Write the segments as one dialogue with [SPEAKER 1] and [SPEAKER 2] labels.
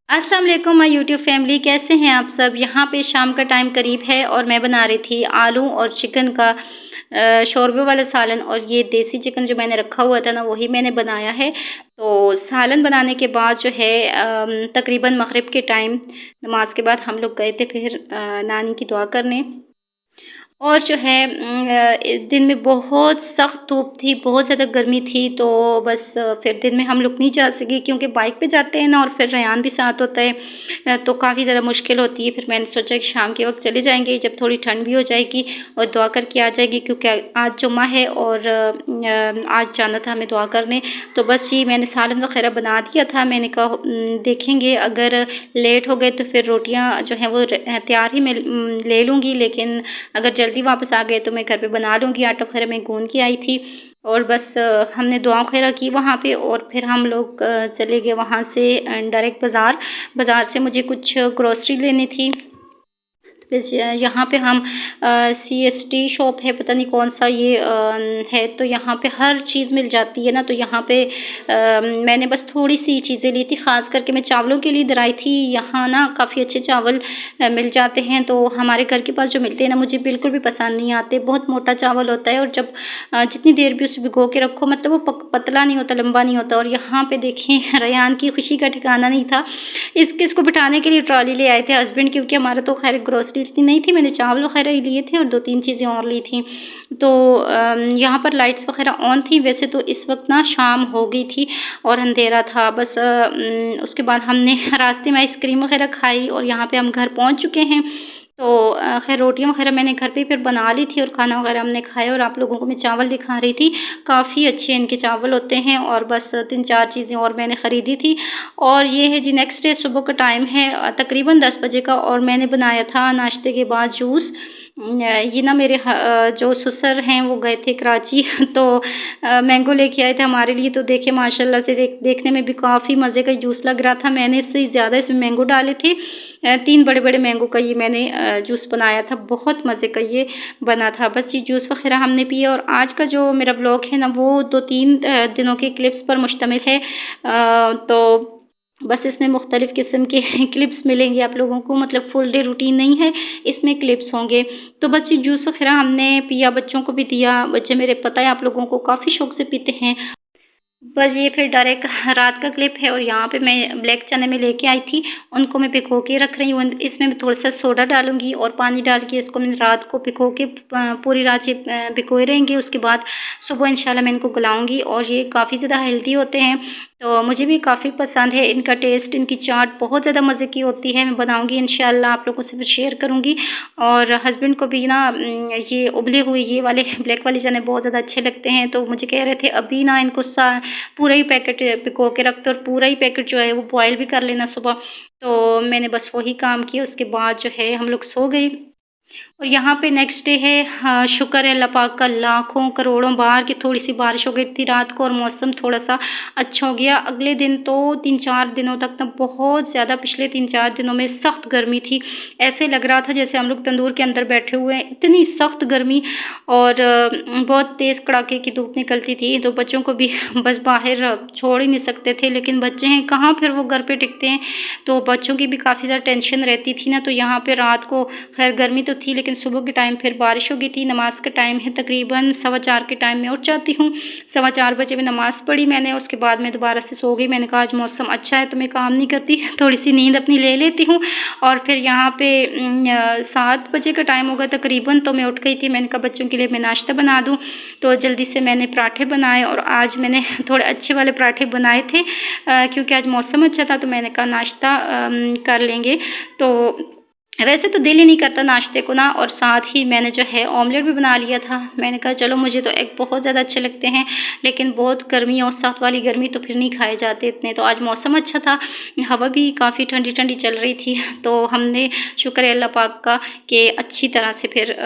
[SPEAKER 1] अस्सलाम वालेकुम my YouTube family, कैसे हैं आप सब। यहाँ पे शाम का टाइम करीब है और मैं बना रही थी आलू और चिकन का शोरबे वाला सालन। और ये देसी चिकन जो मैंने रखा हुआ था ना, वही मैंने बनाया है। तो सालन बनाने के बाद जो है तकरीबन मगरिब के टाइम नमाज के बाद हम लोग गए थे फिर नानी की दुआ करने। और जो है दिन में बहुत सख्त धूप थी, बहुत ज़्यादा गर्मी थी। तो बस फिर दिन में हम लोग नहीं जा सके क्योंकि बाइक पे जाते हैं ना, और फिर रेहान भी साथ होता है तो काफ़ी ज़्यादा मुश्किल होती है। फिर मैंने सोचा कि शाम के वक्त चले जाएंगे जब थोड़ी ठंड भी हो जाएगी और दुआ करके आ जाएगी, क्योंकि आज जुम्मा है और आज जाना था हमें दुआ करने। तो बस ये मैंने सालन वगैरह बना दिया था। मैंने कहा देखेंगे अगर लेट हो गए तो फिर रोटियाँ जो हैं वो तैयार ही मैं ले लूँगी, लेकिन अगर जल्दी वापस आ गए तो मैं घर पे बना लूँगी। आटा वगैरह मैं गूँध के आई थी और बस हमने दुआ वगैरह की वहाँ पे। और फिर हम लोग चले गए वहाँ से डायरेक्ट बाज़ार से मुझे कुछ ग्रोसरी लेनी थी। फिर यहाँ पे हम CST शॉप है, पता नहीं कौन सा ये है। तो यहाँ पे हर चीज़ मिल जाती है ना। तो यहाँ पे मैंने बस थोड़ी सी चीज़ें ली थी, ख़ास करके मैं चावलों के लिए इधर आई थी। यहाँ ना काफ़ी अच्छे चावल मिल जाते हैं। तो हमारे घर के पास जो मिलते हैं ना, मुझे बिल्कुल भी पसंद नहीं आते। बहुत मोटा चावल होता है और जब जितनी देर भी उसे भिगो के रखो, मतलब वो पतला नहीं होता, लंबा नहीं होता। और यहाँ पे देखें रेहान की खुशी का ठिकाना नहीं था। इसको बिठाने के लिए ट्रॉली ले आए थे हस्बैंड, क्योंकि हमारा तो खैर ग्रोसरी इतनी नहीं थी। मैंने चावल वगैरह ही लिए थे और 2-3 चीज़ें और ली थी। तो यहाँ पर लाइट्स वगैरह ऑन थी। वैसे तो इस वक्त ना शाम हो गई थी और अंधेरा था। बस उसके बाद हमने रास्ते में आइसक्रीम वगैरह खाई और यहाँ पे हम घर पहुँच चुके हैं। तो खैर रोटियां वगैरह मैंने घर पे फिर बना ली थी और खाना वगैरह हमने खाया। और आप लोगों को मैं चावल दिखा रही थी, काफ़ी अच्छे इनके चावल होते हैं। और बस 3-4 चीज़ें और मैंने ख़रीदी थी। और ये है जी नेक्स्ट डे, सुबह का टाइम है तकरीबन 10 बजे का। और मैंने बनाया था नाश्ते के बाद जूस। ये ना मेरे जो ससुर हैं वो गए थे कराची तो मैंगो लेके आए थे हमारे लिए। तो देखिए माशाल्लाह से देखने में भी काफ़ी मज़े का जूस लग रहा था। मैंने इससे ज़्यादा इसमें मैंगो डाले थे। 3 बड़े-बड़े मैंगो का ये मैंने जूस बनाया था। बहुत मज़े का ये बना था। बस ये जूस वगैरह हमने पिया। और आज का जो मेरा ब्लॉग है ना, वो 2-3 दिनों के क्लिप्स पर मुश्तमिल है। तो बस इसमें मुख्तलिफ़ किस्म के क्लिप्स मिलेंगे आप लोगों को, मतलब फुल डे रूटीन नहीं है, इसमें क्लिप्स होंगे। तो बस ये जूस वगैरह हमने पिया, बच्चों को भी दिया। बच्चे मेरे पता है आप लोगों को काफ़ी शौक़ से पीते हैं। बस ये फिर डायरेक्ट रात का क्लिप है। और यहाँ पे मैं ब्लैक चने में लेके आई थी, उनको मैं भिगो के रख रही हूँ। इसमें मैं थोड़ा सा सोडा डालूंगी और पानी डाल के इसको मैंने रात को भिगो के पूरी रात ये भिगोए रहेंगे। उसके बाद सुबह इंशाल्लाह मैं इनको गलाऊंगी। और ये काफ़ी ज़्यादा हेल्दी होते हैं, तो मुझे भी काफ़ी पसंद है इनका टेस्ट। इनकी चाट बहुत ज़्यादा मज़े की होती है। मैं बनाऊँगी इंशाल्लाह, आप लोगों से फिर शेयर करूँगी। और हस्बैंड को भी ना ये उबले हुए ये वाले ब्लैक वाले चने बहुत ज़्यादा अच्छे लगते हैं। तो मुझे कह रहे थे अभी ना इनको पूरा ही पैकेट भिगो के रखते और पूरा ही पैकेट जो है वो बॉयल भी कर लेना सुबह। तो मैंने बस वही काम किया। उसके बाद जो है हम लोग सो गए। और यहाँ पे नेक्स्ट डे है। हाँ, शुक्र है अल्लाह पाक का लाखों करोड़ों बार कि थोड़ी सी बारिश हो गई थी रात को और मौसम थोड़ा सा अच्छा हो गया। अगले दिन तो 3-4 दिनों तक ना बहुत ज़्यादा, पिछले 3-4 दिनों में सख्त गर्मी थी। ऐसे लग रहा था जैसे हम लोग तंदूर के अंदर बैठे हुए हैं, इतनी सख्त गर्मी। और बहुत तेज़ कड़ाके की धूप निकलती थी। तो बच्चों को भी बस बाहर छोड़ ही नहीं सकते थे, लेकिन बच्चे हैं कहाँ, फिर वो घर पे टिकते हैं। तो बच्चों की भी काफ़ी ज़्यादा टेंशन रहती थी ना। तो यहाँ पे रात को खैर गर्मी तो थी, लेकिन सुबह के टाइम फिर बारिश हो गई थी। नमाज का टाइम है, तकरीबन 4:15 के टाइम में उठ जाती हूँ। 4:15 बजे में नमाज़ पढ़ी मैंने। उसके बाद मैं दोबारा से सो गई। मैंने कहा आज मौसम अच्छा है तो मैं काम नहीं करती, थोड़ी सी नींद अपनी ले लेती हूँ। और फिर यहाँ पे 7 बजे का टाइम होगा तकरीबन, तो मैं उठ गई थी। मैंने कहा बच्चों के लिए मैं नाश्ता बना दूँ। तो जल्दी से मैंने पराठे बनाए और आज मैंने थोड़े अच्छे वाले पराठे बनाए थे क्योंकि आज मौसम अच्छा था। तो मैंने कहा नाश्ता कर लेंगे। तो वैसे तो दिल ही नहीं करता नाश्ते को ना। और साथ ही मैंने जो है ऑमलेट भी बना लिया था। मैंने कहा चलो, मुझे तो एग बहुत ज़्यादा अच्छे लगते हैं, लेकिन बहुत गर्मी और सख्त वाली गर्मी तो फिर नहीं खाए जाते इतने। तो आज मौसम अच्छा था, हवा भी काफ़ी ठंडी ठंडी चल रही थी। तो हमने शुक्र है अल्लाह पाक का कि अच्छी तरह से फिर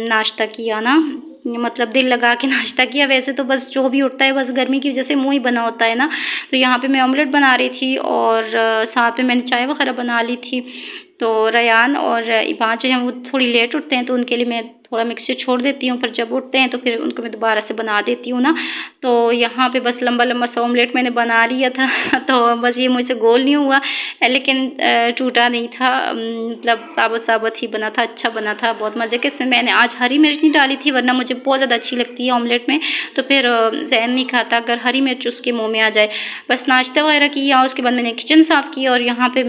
[SPEAKER 1] नाश्ता किया ना, मतलब दिल लगा के नाश्ता किया। वैसे तो बस जो भी उठता है बस गर्मी की वजह से मुँह ही बना होता है ना। तो यहाँ पे मैं ऑमलेट बना रही थी और साथ में मैंने चाय वगैरह बना ली थी। तो रयान और इबाद जो हैं वो थोड़ी लेट उठते हैं, तो उनके लिए मैं थोड़ा मिक्सचर छोड़ देती हूँ, पर जब उठते हैं तो फिर उनको मैं दोबारा से बना देती हूँ ना। तो यहाँ पे बस लंबा लंबा सा ऑमलेट मैंने बना लिया था तो बस ये मुझसे गोल नहीं हुआ, लेकिन टूटा नहीं था, मतलब साबुत साबुत ही बना था, अच्छा बना था, बहुत मज़े के। इसमें मैंने आज हरी मिर्च नहीं डाली थी, वरना मुझे बहुत ज़्यादा अच्छी लगती है ऑमलेट में, तो फिर जैन नहीं खाता अगर हरी मिर्च उसके मुँह में आ जाए। बस नाश्ता वगैरह किया, उसके बाद मैंने किचन साफ़ किया, और यहाँ पे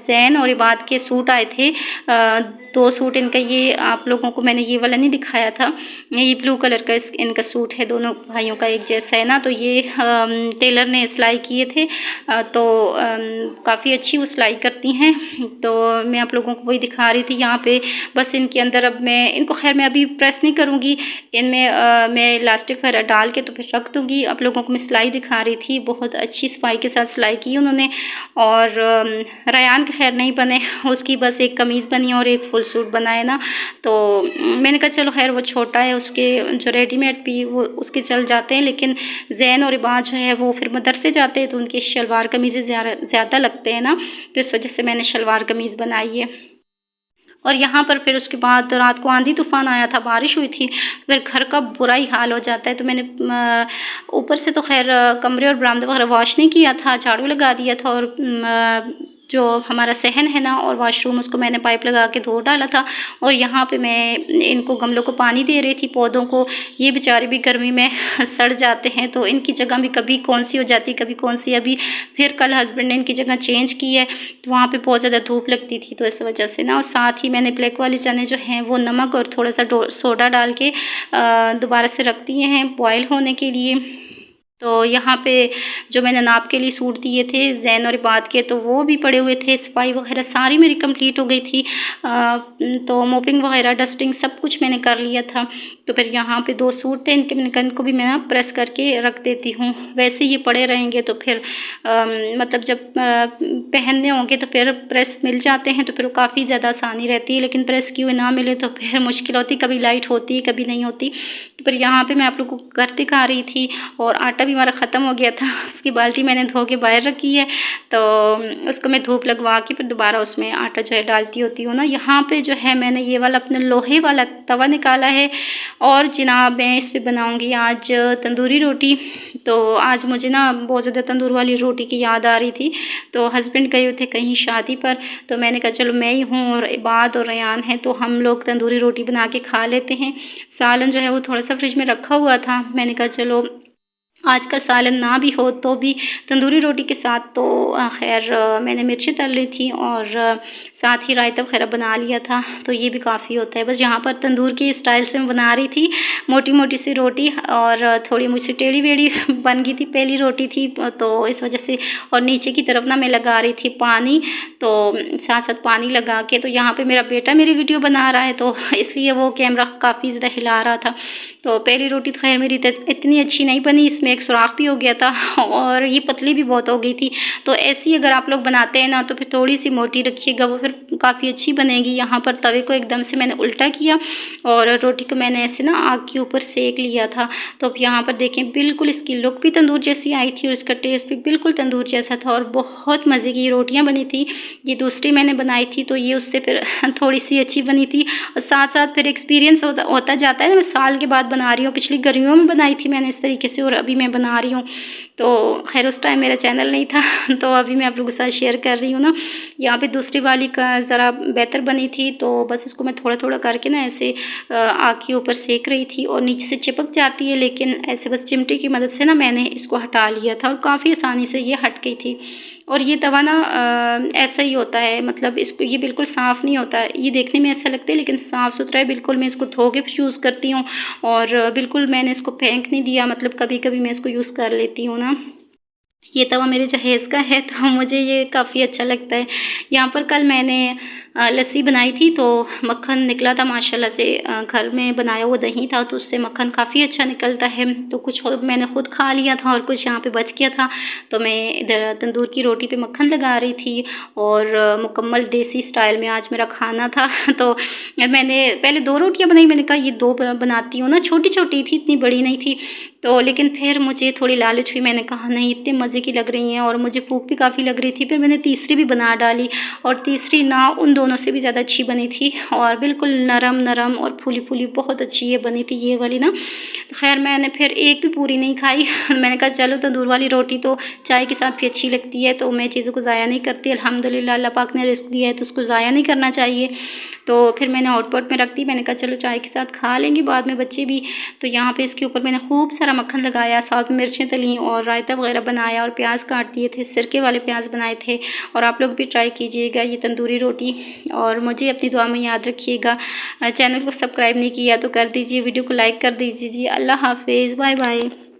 [SPEAKER 1] जैन और इबाद के सूट आए थे, 2 सूट इनका। ये आप लोगों को मैंने ये वाला नहीं दिखाया था, ये ब्लू कलर का इनका सूट है, दोनों भाइयों का एक जैसा है ना। तो ये टेलर ने सिलाई किए थे, तो काफ़ी अच्छी वो सिलाई करती हैं, तो मैं आप लोगों को वही दिखा रही थी। यहाँ पे बस इनके अंदर अब मैं इनको, खैर मैं अभी प्रेस नहीं करूँगी, इनमें मैं इलास्टिक वगैरह डाल के तो फिर रख दूँगी। आप लोगों को मैं सिलाई दिखा रही थी, बहुत अच्छी सफाई के साथ सिलाई की उन्होंने। और रयान के खैर नहीं बने, उसकी बस एक कमीज़ बनी और एक फुल सूट बनाए ना। तो मैंने कहा चलो खैर वो छोटा है, उसके जो रेडीमेड भी वो उसके चल जाते हैं, लेकिन जैन और इबाद जो है वो फिर मदरसे जाते हैं, तो उनकी शलवार कमीज़ें ज़्यादा लगते हैं ना, तो इस वजह से मैंने शलवार कमीज़ बनाई है। और यहाँ पर फिर उसके बाद रात को आंधी तूफ़ान आया था, बारिश हुई थी, फिर घर का बुरा ही हाल हो जाता है। तो मैंने ऊपर से तो खैर कमरे और बरामदा वगैरह वॉश नहीं किया था, झाड़ू लगा दिया था, और जो हमारा सहन है ना और वॉशरूम, उसको मैंने पाइप लगा के धो डाला था। और यहाँ पे मैं इनको गमलों को पानी दे रही थी, पौधों को। ये बेचारे भी गर्मी में सड़ जाते हैं, तो इनकी जगह भी कभी कौन सी हो जाती, कभी कौन सी। अभी फिर कल हस्बैंड ने इनकी जगह चेंज की है, तो वहाँ पे बहुत ज़्यादा धूप लगती थी, तो इस वजह से ना। और साथ ही मैंने ब्लैक वाले चने जो हैं वो नमक और थोड़ा सा सोडा डाल के दोबारा से रख दिए हैं बॉयल होने के लिए। तो यहाँ पे जो मैंने नाप के लिए सूट दिए थे जैन और इबाद के, तो वो भी पड़े हुए थे। सफाई वगैरह सारी मेरी कंप्लीट हो गई थी, तो मोपिंग वगैरह डस्टिंग सब कुछ मैंने कर लिया था। तो फिर यहाँ पे 2 सूट थे, इनको भी मैं ना प्रेस करके रख देती हूँ। वैसे ये पड़े रहेंगे तो फिर मतलब जब पहनने होंगे तो फिर प्रेस मिल जाते हैं, तो फिर काफ़ी ज़्यादा आसानी रहती है। लेकिन प्रेस की हुई ना मिले तो फिर मुश्किल होती, कभी लाइट होती है कभी नहीं होती। तो फिर यहाँ पे मैं आप लोगों को घर दिखा रही थी, और आटा भी हमारा ख़त्म हो गया था। उसकी बाल्टी मैंने धो के बाहर रखी है, तो उसको मैं धूप लगवा के फिर दोबारा उसमें आटा जो है डालती होती हूँ ना। यहाँ पे जो है मैंने ये वाला अपना लोहे वाला तवा निकाला है, और जनाब मैं इस पे बनाऊँगी आज तंदूरी रोटी। तो आज मुझे ना बहुत ज़्यादा तंदूर वाली रोटी की याद आ रही थी, तो हस्बैंड गए हुए थे कहीं शादी पर, तो मैंने कहा चलो मैं ही हूँ और इबाद और रयान है, तो हम लोग तंदूरी रोटी बना के खा लेते हैं। सालन जो है वो थोड़ा सा फ्रिज में रखा हुआ था, मैंने कहा चलो आजकल सालन ना भी हो तो भी तंदूरी रोटी के साथ तो खैर मैंने मिर्ची तल ली थी, और साथ ही रायता वगैरह बना लिया था, तो ये भी काफ़ी होता है। बस यहाँ पर तंदूर की स्टाइल से मैं बना रही थी मोटी मोटी सी रोटी, और थोड़ी मुझसे टेढ़ी बेढ़ी बन गई थी, पहली रोटी थी तो इस वजह से। और नीचे की तरफ ना मैं लगा रही थी पानी, तो साथ साथ पानी लगा के। तो यहाँ पे मेरा बेटा मेरी वीडियो बना रहा है, तो इसलिए वो कैमरा काफ़ी ज़्यादा हिला रहा था। तो पहली रोटी तो खैर मेरी इतनी अच्छी नहीं बनी, इसमें एक सुराख भी हो गया था, और ये पतली भी बहुत हो गई थी। तो ऐसी अगर आप लोग बनाते हैं ना तो फिर थोड़ी सी मोटी रखिएगा, वो फिर काफ़ी अच्छी बनेगी। यहाँ पर तवे को एकदम से मैंने उल्टा किया, और रोटी को मैंने ऐसे ना आग के ऊपर सेक लिया था। तो अब यहाँ पर देखें बिल्कुल इसकी लुक भी तंदूर जैसी आई थी, और इसका टेस्ट भी बिल्कुल तंदूर जैसा था, और बहुत मज़े की रोटियाँ बनी थी। ये दूसरी मैंने बनाई थी, तो ये उससे फिर थोड़ी सी अच्छी बनी थी। और साथ साथ फिर एक्सपीरियंस होता जाता है। मैं साल के बाद बना रही हूँ, पिछली गर्मियों में बनाई थी मैंने इस तरीके से, और अभी मैं बना रही हूँ। तो खैर उस टाइम मेरा चैनल नहीं था तो अभी मैं आप लोगों के साथ शेयर कर रही हूँ ना। यहाँ पे दूसरी वाली का ज़रा बेहतर बनी थी, तो बस इसको मैं थोड़ा थोड़ा करके ना ऐसे आग के ऊपर सेक रही थी, और नीचे से चिपक जाती है, लेकिन ऐसे बस चिमटे की मदद से ना मैंने इसको हटा लिया था, और काफ़ी आसानी से ये हट गई थी। और ये तवा ना ऐसा ही होता है, मतलब इसको ये बिल्कुल साफ़ नहीं होता है, ये देखने में ऐसा लगता है लेकिन साफ़ सुथरा है बिल्कुल। मैं इसको धो के यूज़ करती हूँ, और बिल्कुल मैंने इसको फेंक नहीं दिया, मतलब कभी कभी मैं इसको यूज़ कर लेती हूँ ना। ये तवा मेरे जहेज़ का है, तो मुझे ये काफ़ी अच्छा लगता है। यहाँ पर कल मैंने लस्सी बनाई थी तो मक्खन निकला था माशाल्लाह से। घर में बनाया हुआ दही था तो उससे मक्खन काफ़ी अच्छा निकलता है। तो कुछ मैंने खुद खा लिया था और कुछ यहाँ पे बच गया था, तो मैं इधर तंदूर की रोटी पे मक्खन लगा रही थी और मुकम्मल देसी स्टाइल में आज मेरा खाना था। तो मैंने पहले 2 रोटियाँ बनाई, मैंने कहा ये 2 बनाती हूँ ना, छोटी-छोटी थी, इतनी बड़ी नहीं थी। तो लेकिन फिर मुझे थोड़ी लालच हुई, मैंने कहा नहीं इतने मज़े की लग रही हैं और मुझे भूख भी काफ़ी लग रही थी। फिर मैंने तीसरी भी बना डाली और तीसरी ना उन दोनों से भी ज़्यादा अच्छी बनी थी और बिल्कुल नरम-नरम और फूली-फूली बहुत अच्छी ये बनी थी ये वाली ना। ख़ैर मैंने फिर एक भी पूरी नहीं खाई। मैंने कहा चलो तंदूर वाली रोटी तो चाय के साथ भी अच्छी लगती है, तो मैं चीज़ों को ज़ाया नहीं करती। अल्हम्दुलिल्लाह अल्लाह पाक ने रिज़्क दिया है तो उसको ज़ाया नहीं करना चाहिए। तो फिर मैंने हॉटपॉट में रख दी, मैंने कहा चलो चाय के साथ खा लेंगे बाद में बच्चे भी। तो यहाँ पे इसके ऊपर मैंने खूब सारा मक्खन लगाया, साथ में मिर्चें तली और रायता वगैरह बनाया और प्याज काट दिए थे, सिरके वाले प्याज बनाए थे। और आप लोग भी ट्राई कीजिएगा ये तंदूरी रोटी और मुझे अपनी दुआ में याद रखिएगा। चैनल को सब्सक्राइब नहीं किया तो कर दीजिए, वीडियो को लाइक कर दीजिए। अल्लाह हाफ़िज़, बाय बाय।